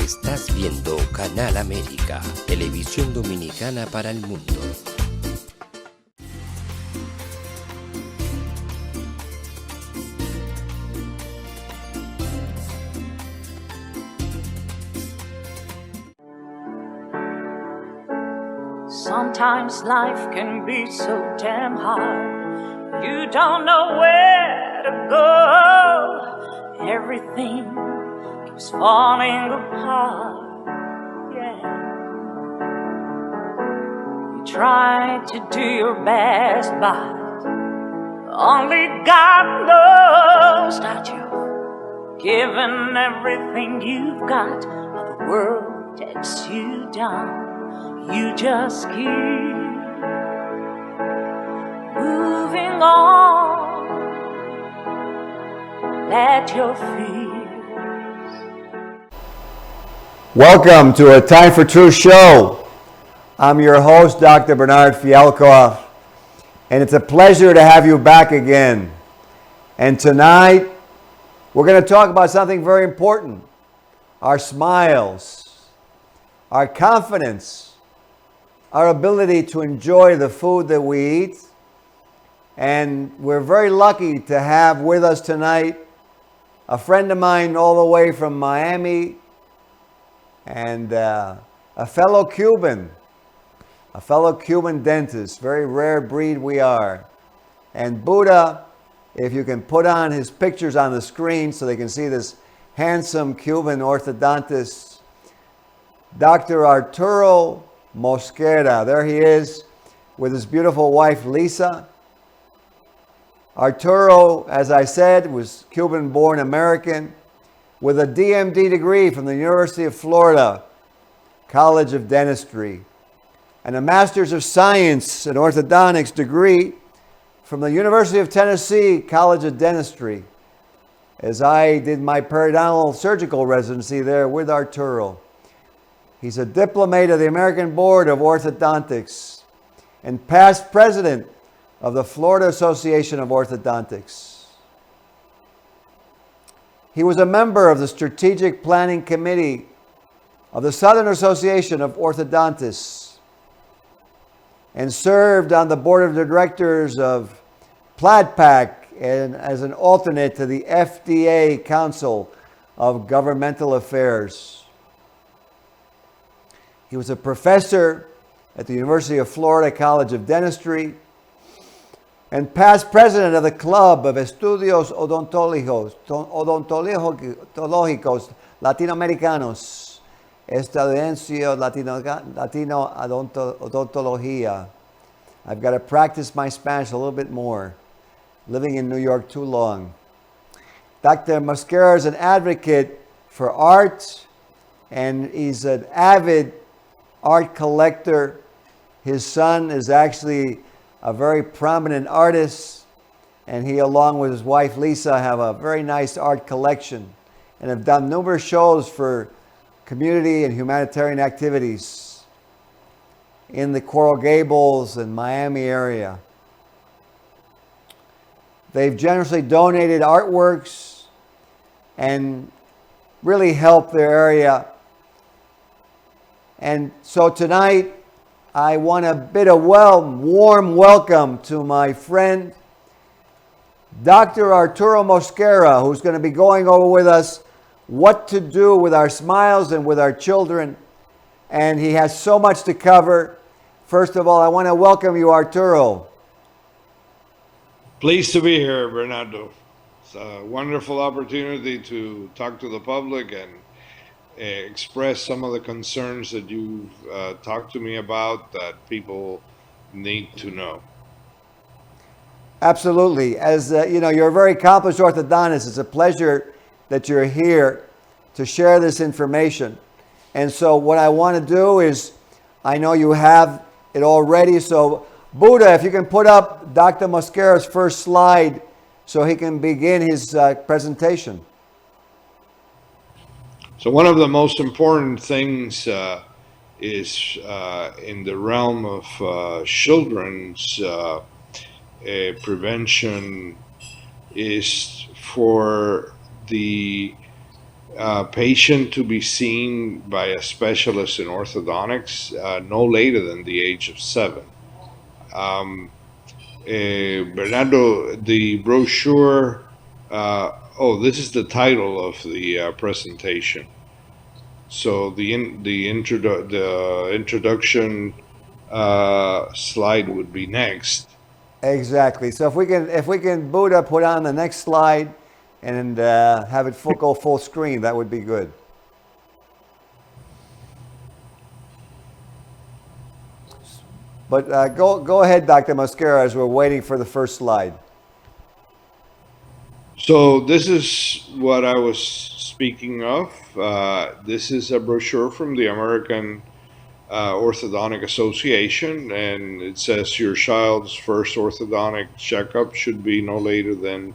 Estás viendo Canal América, televisión dominicana para el mundo. Sometimes life can be so damn hard. You don't know where to go. Everything keeps falling apart. Yeah. You try to do your best, but only God knows that you've given everything you've got, but the world takes you down. You just keep moving on. Let your fears. Welcome to a Time for Truth show. I'm your host, Dr. Bernard Fialkoff, and it's a pleasure to have you back again. And tonight, we're going to talk about something very important: our smiles, our confidence, our ability to enjoy the food that we eat. And we're very lucky to have with us tonight a friend of mine all the way from Miami, and a fellow Cuban dentist. Very rare breed we are. And Buddha, if you can put on his pictures on the screen so they can see this handsome Cuban orthodontist, Dr. Arturo Mosquera. There he is with his beautiful wife, Lisa. Arturo, as I said, was Cuban-born American with a DMD degree from the University of Florida College of Dentistry and a Master's of Science in Orthodontics degree from the University of Tennessee College of Dentistry, as I did my periodontal surgical residency there with Arturo. He's a diplomate of the American Board of Orthodontics and past president of the Florida Association of Orthodontics. He was a member of the Strategic Planning Committee of the Southern Association of Orthodontists and served on the board of directors of PLADPAC and as an alternate to the FDA Council of Governmental Affairs. He was a professor at the University of Florida College of Dentistry and past president of the Club of Estudios Odontológicos Latinoamericanos, Estadounidense Latino Odontología. I've got to practice my Spanish a little bit more, living in New York too long. Dr. Mosquera is an advocate for art, and he's an avid art collector. His son is actually a very prominent artist, and he, along with his wife Lisa, have a very nice art collection and have done numerous shows for community and humanitarian activities in the Coral Gables and Miami area. They've generously donated artworks and really helped their area. And so tonight, I want to bid a warm welcome to my friend, Dr. Arturo Mosquera, who's going to be going over with us what to do with our smiles and with our children. And he has so much to cover. First of all, I want to welcome you, Arturo. Pleased to be here, Bernardo. It's a wonderful opportunity to talk to the public and express some of the concerns that you've talked to me about that people need to know. Absolutely. As you know, you're a very accomplished orthodontist. It's a pleasure that you're here to share this information. And so what I want to do is, I know you have it already, so Buddha, if you can put up Dr. Mosquera's first slide so he can begin his presentation. So one of the most important things is in the realm of children's prevention is for the patient to be seen by a specialist in orthodontics no later than the age of 7. Bernardo, the brochure. This is the title of the presentation. So the introduction slide would be next. Exactly. So if we can Buddha put on the next slide and have it go full screen, that would be good. But go ahead, Dr. Mosquera, as we're waiting for the first slide. So this is what I was speaking of. This is a brochure from the American Orthodontic Association, and it says your child's first orthodontic checkup should be no later than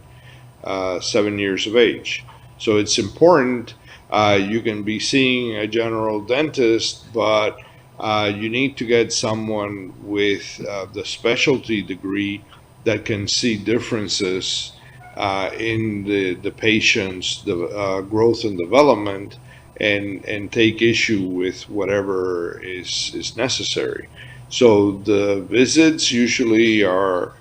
7 years of age. So it's important. You can be seeing a general dentist, but you need to get someone with the specialty degree that can see differences in the patient's growth and development, and take issue with whatever is necessary. So the visits usually are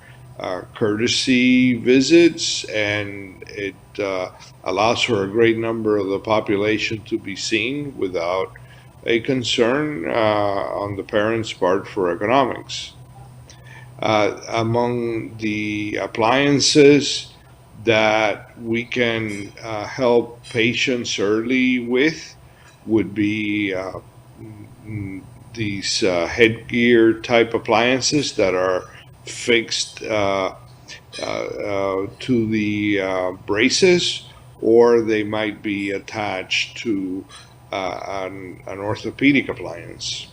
courtesy visits, and it allows for a great number of the population to be seen without a concern on the parents' part for economics. Among the appliances that we can help patients early with would be these headgear type appliances that are fixed to the braces, or they might be attached to an orthopedic appliance.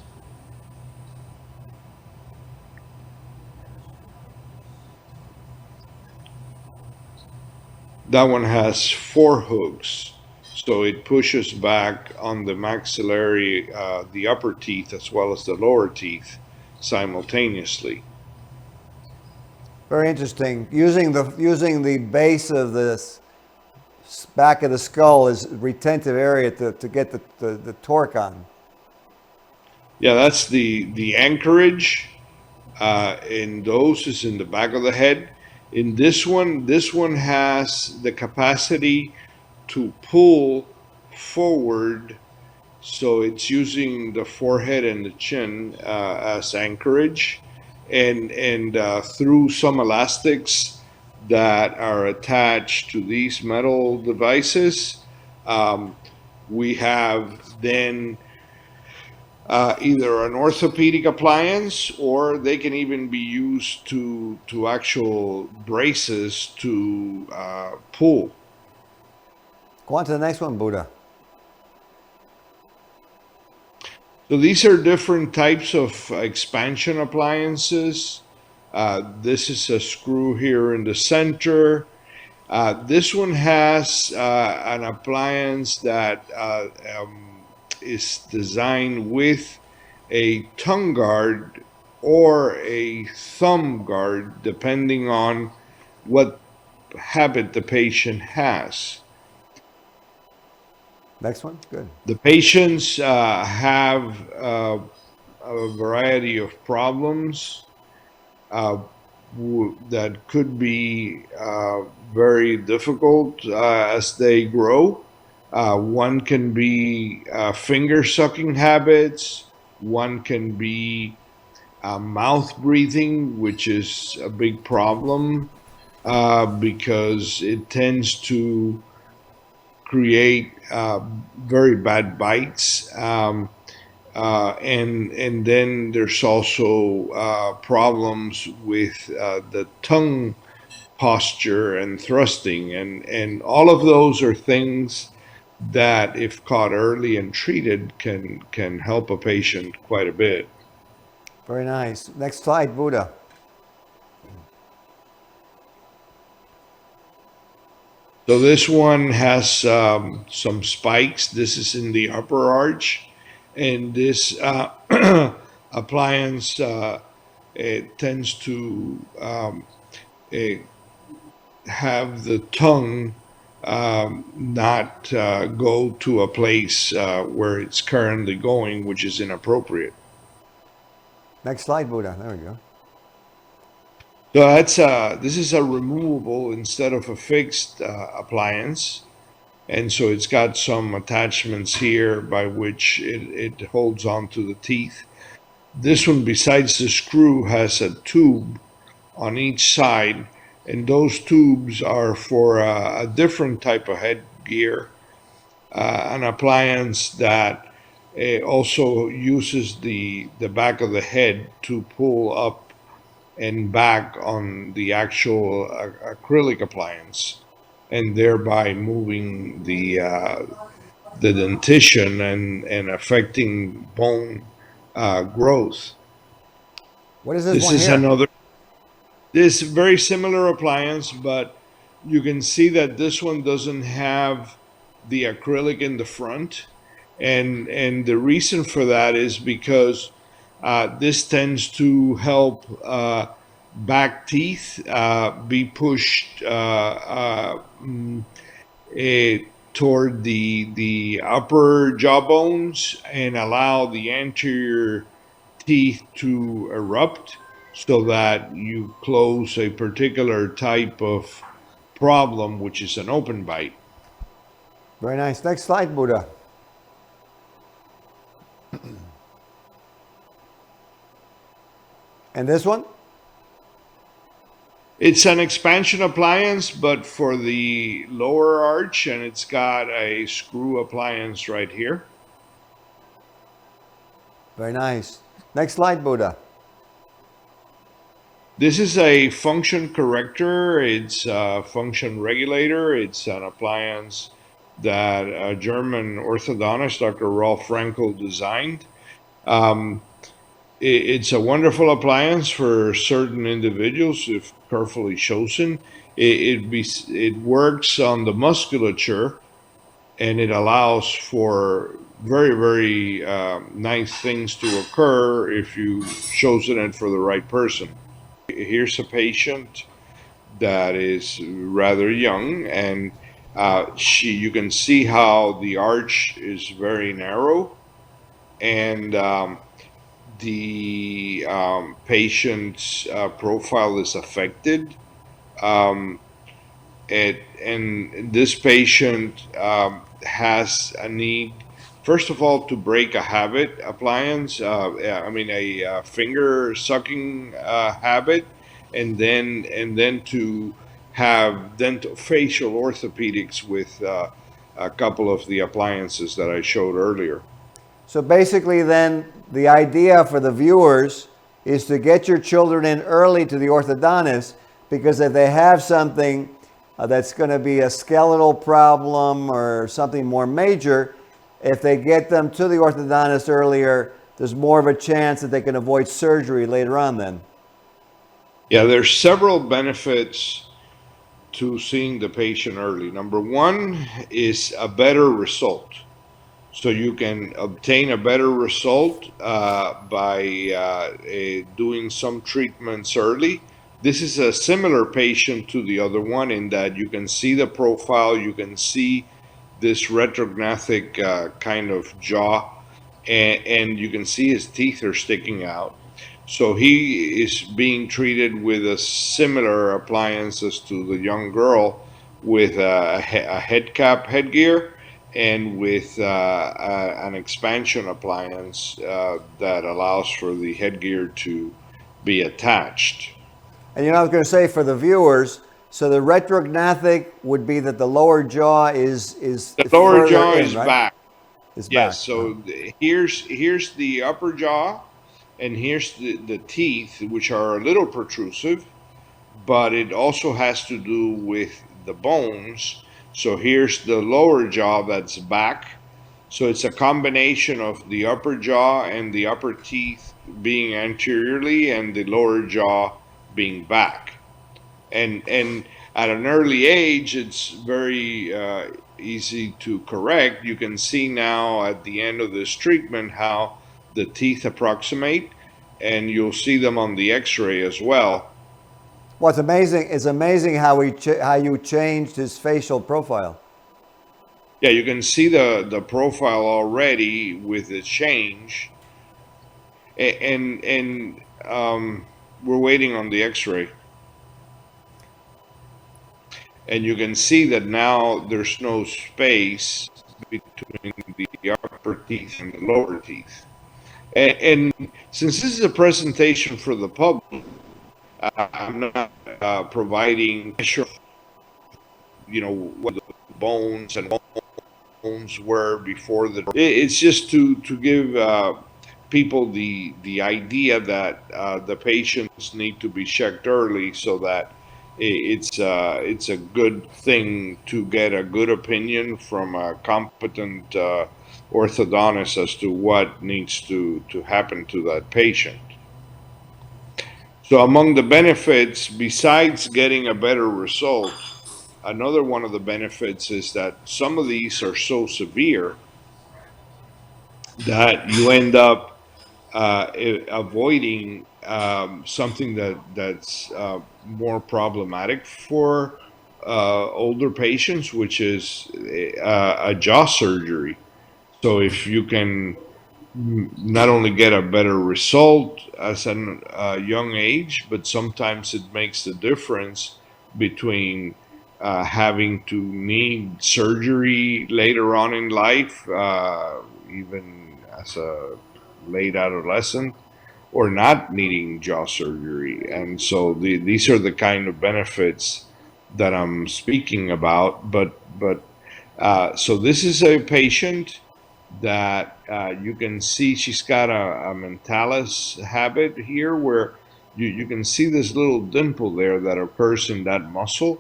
That one has 4 hooks, so it pushes back on the maxillary, the upper teeth as well as the lower teeth simultaneously. Very interesting. Using the base of the back of the skull as retentive area to get the torque on. Yeah, that's the anchorage. In those is in the back of the head. In this one has the capacity to pull forward, so it's using the forehead and the chin as anchorage, and through some elastics that are attached to these metal devices, we have then either an orthopedic appliance, or they can even be used to actual braces to pull. Go on to the next one, Buddha. So these are different types of expansion appliances. This is a screw here in the center. This one has an appliance that is designed with a tongue guard or a thumb guard, depending on what habit the patient has. Next one, good. The patients have a variety of problems that could be very difficult as they grow. One can be finger sucking habits. One can be mouth breathing, which is a big problem because it tends to create very bad bites. And then there's also problems with the tongue posture and thrusting, and all of those are things that, if caught early and treated, can help a patient quite a bit. Very nice. Next slide, Buddha. So this one has some spikes. This is in the upper arch, and this appliance it tends to have the tongue not go to a place where it's currently going, which is inappropriate. Next slide, Buddha. There we go. So this is a removable instead of a fixed appliance. And so it's got some attachments here by which it holds on to the teeth. This one, besides the screw, has a tube on each side, and those tubes are for a different type of headgear, an appliance that also uses the back of the head to pull up and back on the actual acrylic appliance, and thereby moving the dentition and affecting bone growth. What is this This one is here? another. This very similar appliance, but you can see that this one doesn't have the acrylic in the front, and the reason for that is because this tends to help back teeth be pushed toward the upper jawbones and allow the anterior teeth to erupt so that you close a particular type of problem, which is an open bite. Very nice. Next slide, Buddha. And this one? It's an expansion appliance, but for the lower arch, and it's got a screw appliance right here. Very nice. Next slide, Buddha. This is a function corrector. It's a function regulator. It's an appliance that a German orthodontist, Dr. Rolf Frankel, designed. It's a wonderful appliance for certain individuals if carefully chosen. It works on the musculature, and it allows for very, very nice things to occur if you've chosen it for the right person. Here's a patient that is rather young, and you can see how the arch is very narrow, and the patient's profile is affected. And this patient has a need, first of all, to break a habit appliance, a finger sucking habit, and then to have facial orthopedics with a couple of the appliances that I showed earlier. So basically then, the idea for the viewers is to get your children in early to the orthodontist, because if they have something that's going to be a skeletal problem or something more major, if they get them to the orthodontist earlier, there's more of a chance that they can avoid surgery later on then. Yeah, there's several benefits to seeing the patient early. Number one is a better result. So you can obtain a better result by doing some treatments early. This is a similar patient to the other one in that you can see the profile, you can see this retrognathic kind of jaw, and you can see his teeth are sticking out. So he is being treated with a similar appliance as to the young girl, with a head cap headgear, and with an expansion appliance that allows for the headgear to be attached. And I was going to say for the viewers, so the retrognathic would be that the lower jaw is the lower further jaw in, is right? back. It's Yes, back. so here's the upper jaw, and here's the teeth, which are a little protrusive, but it also has to do with the bones. So here's the lower jaw that's back. So it's a combination of the upper jaw and the upper teeth being anteriorly and the lower jaw being back. And at an early age, it's very easy to correct. You can see now at the end of this treatment how the teeth approximate, and you'll see them on the x-ray as well. Well, it's amazing. It's amazing how how you changed his facial profile. Yeah, you can see the profile already with the change, and we're waiting on the X-ray, and you can see that now there's no space between the upper teeth and the lower teeth. And since this is a presentation for the public, I'm not providing, what the bones and bones were before the. It's just to give people the idea that the patients need to be checked early, so that it's a good thing to get a good opinion from a competent orthodontist as to what needs to happen to that patient. So among the benefits, besides getting a better result, another one of the benefits is that some of these are so severe that you end up avoiding something that's more problematic for older patients, which is a jaw surgery. So if you can not only get a better result as a young age, but sometimes it makes the difference between having to need surgery later on in life, even as a late adolescent, or not needing jaw surgery. And so these are the kind of benefits that I'm speaking about. But so this is a patient that you can see she's got a mentalis habit here, where you can see this little dimple there that occurs in that muscle,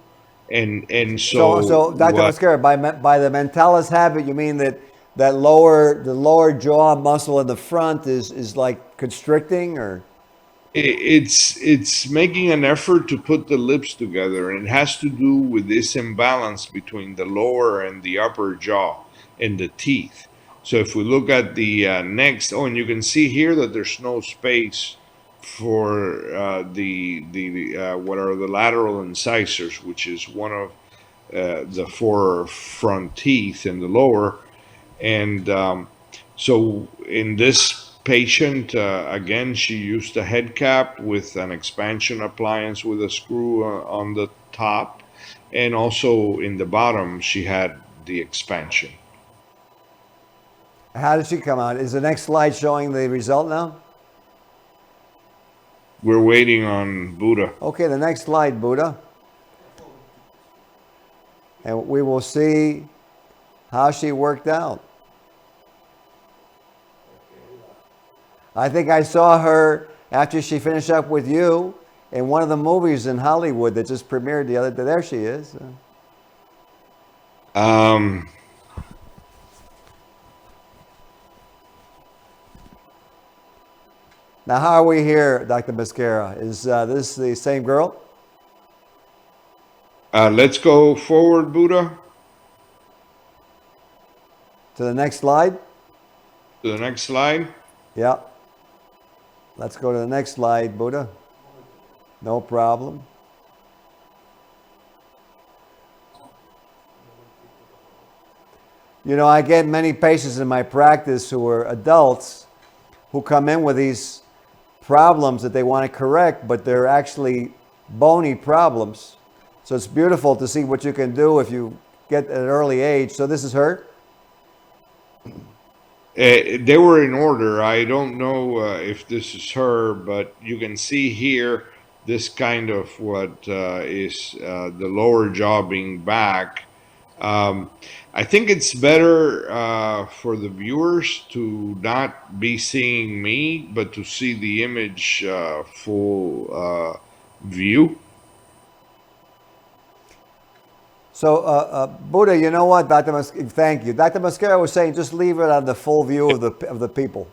and So Dr. Mosquera, by the mentalis habit, you mean that the lower jaw muscle in the front is like constricting, or? It's making an effort to put the lips together, and it has to do with this imbalance between the lower and the upper jaw and the teeth. So if we look at the next, and you can see here that there's no space for what are the lateral incisors, which is one of the four front teeth in the lower. And so in this patient, again, she used a head cap with an expansion appliance with a screw on the top, and also in the bottom she had the expansion. How did she come out? Is the next slide showing the result now? We're waiting on Buddha. Okay, the next slide, Buddha. And we will see how she worked out. I think I saw her after she finished up with you in one of the movies in Hollywood that just premiered the other day. There she is. Now, how are we here, Dr. Mosquera? Is this the same girl? Let's go forward, Buddha. To the next slide? To the next slide. Yeah. Let's go to the next slide, Buddha. No problem. You know, I get many patients in my practice who are adults who come in with these problems that they want to correct, but they're actually bony problems. So it's beautiful to see what you can do if you get at an early age. So this is her? They were in order. I don't know if this is her, but you can see here this kind of what is the lower jaw being back. I think it's better for the viewers to not be seeing me, but to see the image full view. So, Buddha, you know what, Dr. Mosquera, thank you. Dr. Mosquera was saying just leave it on the full view of the people.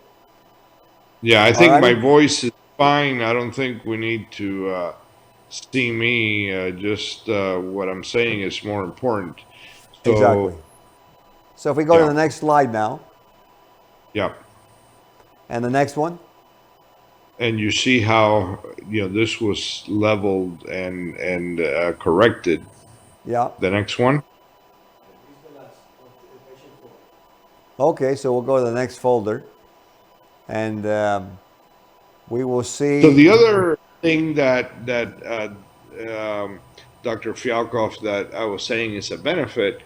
Yeah, I think my Alrighty? voice is fine. I don't think we need to see me. Just what I'm saying is more important. So, Exactly. So if we go to yeah. the next slide now, Yeah. and the next one. And you see how this was leveled and corrected. Yeah. The next one. Okay, so we'll go to the next folder, and we will see. So the other thing that Dr. Fialkov that I was saying is a benefit.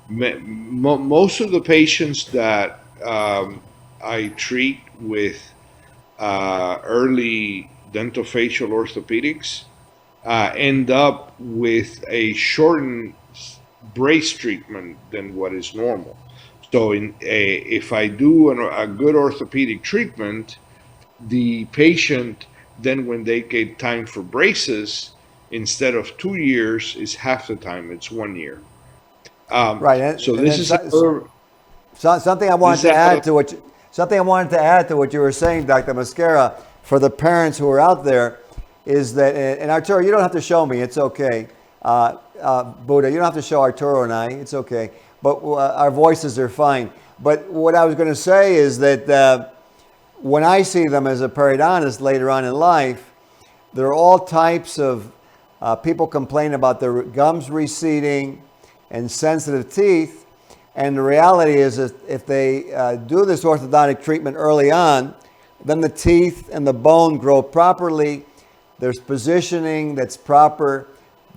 Most of the patients that I treat with early dentofacial orthopedics end up with a shortened brace treatment than what is normal. So if I do a good orthopedic treatment, the patient then when they get time for braces, instead of 2 years, is half the time. It's 1 year. Right. So this is another, something I wanted to add to what you were saying, Dr. Mosquera, for the parents who are out there, is that, and Arturo, you don't have to show me. It's okay. Buddha, you don't have to show Arturo and I. It's okay. But our voices are fine. But what I was going to say is that when I see them as a periodontist later on in life, there are all types of people complain about their gums receding and sensitive teeth. And the reality is that if they do this orthodontic treatment early on, then the teeth and the bone grow properly. There's positioning that's proper.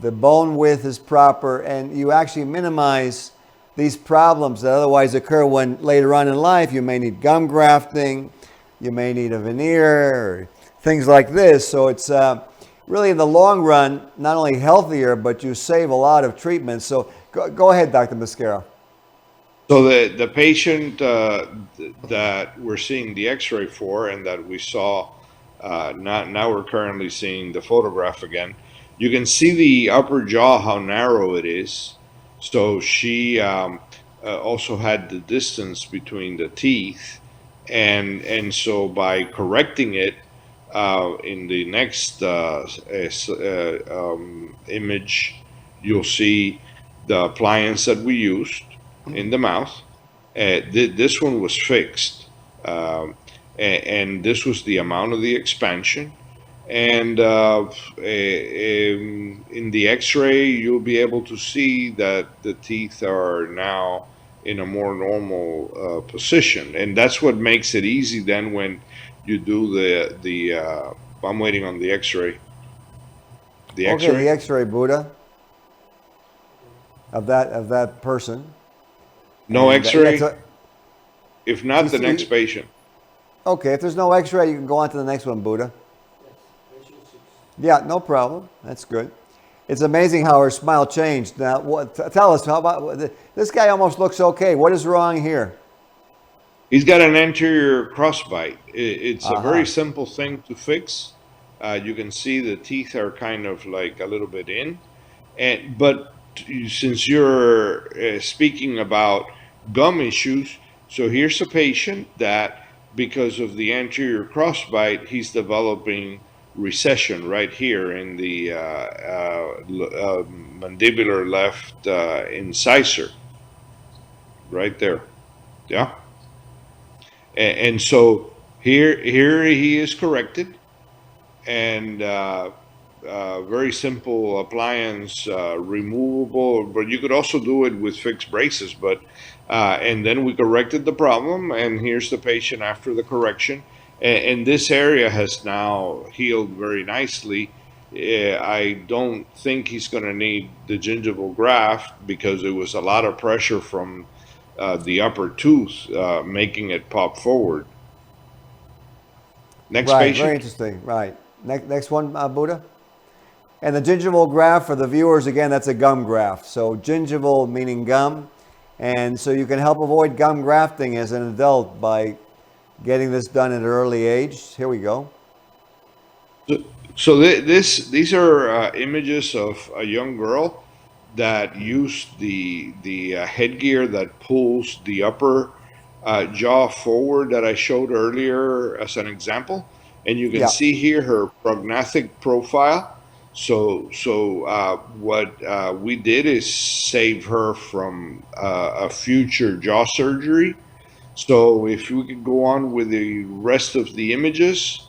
The bone width is proper. And you actually minimize these problems that otherwise occur when later on in life you may need gum grafting, you may need a veneer, or things like this. So it's really in the long run, not only healthier, but you save a lot of treatments. So go ahead, Dr. Mosquera. So the patient that we're seeing the X-ray for, and that we saw, now we're currently seeing the photograph again. You can see the upper jaw, how narrow it is. So she also had the distance between the teeth, and so by correcting it in the next image, you'll see the appliance that we used in the mouth. This one was fixed, and this was the amount of the expansion. And in the X-ray, you'll be able to see that the teeth are now in a more normal position, and that's what makes it easy. Then when you do the I'm waiting on the X-ray. The X-ray. Okay, the X-ray, Buddha, of that person. No And, X-ray. If not, the see- next patient. Okay, if there's no X-ray, you can go on to the next one, Buddha. Yeah, no problem. That's good. It's amazing how her smile changed. Now, tell us, how about this guy? Almost looks okay. What is wrong here? He's got an anterior crossbite. It's a very simple thing to fix. You can see the teeth are kind of like a little bit in, but since you're speaking about gum issues, so here's a patient that because of the anterior crossbite, he's developing recession right here in the mandibular left incisor, right there. Yeah. And so here he is corrected, and very simple appliance, removable, but you could also do it with fixed braces. But and then we corrected the problem, and here's the patient after the correction, and this area has now healed very nicely. I don't think he's going to need the gingival graft because it was a lot of pressure from the upper tooth making it pop forward. Next patient. Very interesting. Right. Next one, Buddha. And the gingival graft, for the viewers, again, that's a gum graft. So gingival meaning gum. And so you can help avoid gum grafting as an adult by getting this done at an early age. Here we go. So these are images of a young girl that used the headgear that pulls the upper jaw forward that I showed earlier as an example. And you can see here her prognostic profile. So what we did is save her from a future jaw surgery. So if we could go on with the rest of the images.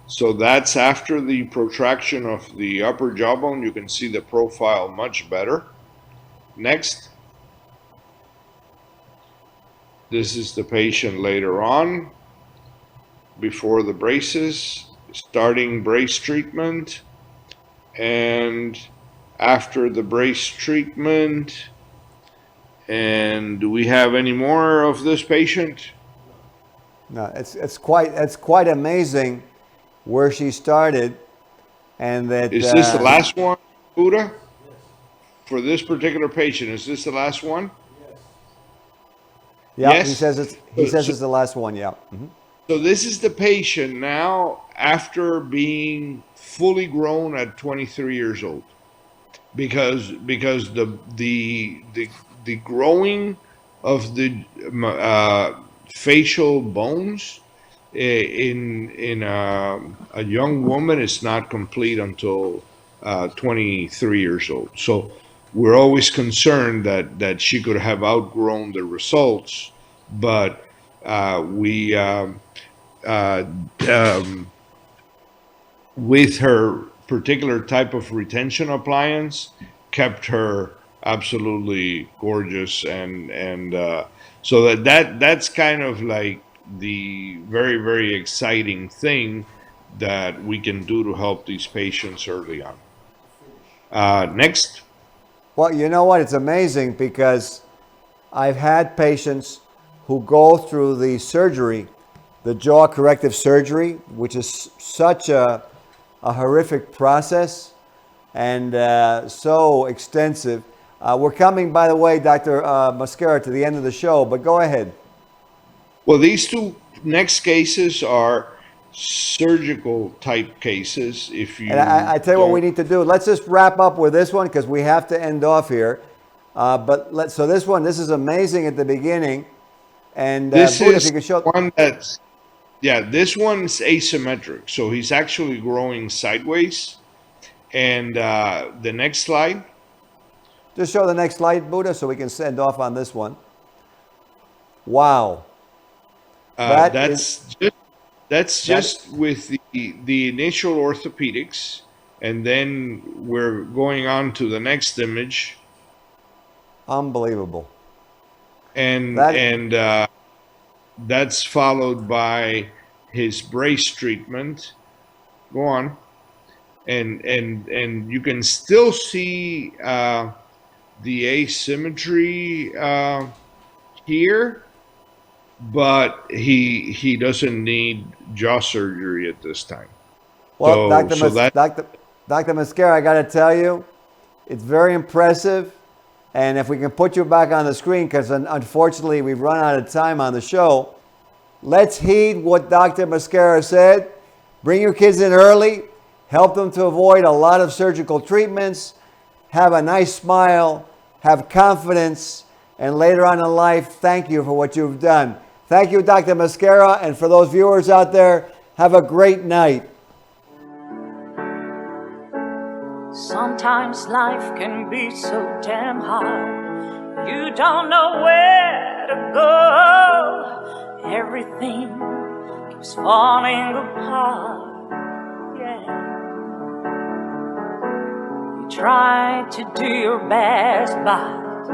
So that's after the protraction of the upper jawbone. You can see the profile much better. Next. This is the patient later on, before the braces, starting brace treatment, and after the brace treatment. And do we have any more of this patient? No, it's quite amazing where she started, and that Is this the last one, Buddha? For this particular patient, is this the last one? Yeah, Yes. he says it's the last one. Yeah. Mhm. So this is the patient now after being fully grown at 23 years old, because the growing of the facial bones in a young woman is not complete until 23 years old. So we're always concerned that she could have outgrown the results, but we with her particular type of retention appliance, kept her absolutely gorgeous, and so that's kind of like the very, very exciting thing that we can do to help these patients early on. Next. Well, you know what? It's amazing because I've had patients who go through the surgery, the jaw corrective surgery, which is such a horrific process and so extensive. We're coming, by the way, Dr. Mosquera, to the end of the show, but go ahead. Well, these two next cases are surgical type cases. If you And I tell you what we need to do. Let's just wrap up with this one because we have to end off here. So this is amazing at the beginning. And this Buddha, is if you could show one that's, yeah, this one's asymmetric. So he's actually growing sideways. And the next slide. Just show the next slide, Buddha, so we can send off on this one. Wow. That's just with the initial orthopedics, and then we're going on to the next image. Unbelievable. And that's followed by his brace treatment. Go on. And you can still see the asymmetry here, but he doesn't need jaw surgery at this time. Well, Dr. Mosquera, I got to tell you, it's very impressive. And if we can put you back on the screen, because unfortunately we've run out of time on the show, let's heed what Dr. Mosquera said. Bring your kids in early. Help them to avoid a lot of surgical treatments. Have a nice smile. Have confidence. And later on in life, thank you for what you've done. Thank you, Dr. Mosquera. And for those viewers out there, have a great night. Sometimes life can be so damn hard. You don't know where to go. Everything keeps falling apart. Yeah. You try to do your best, but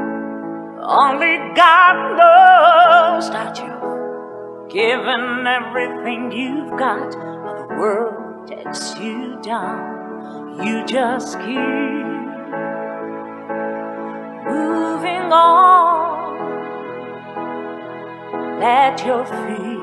only God knows that you've given everything you've got, but the world takes you down. You just keep moving on. Let your feet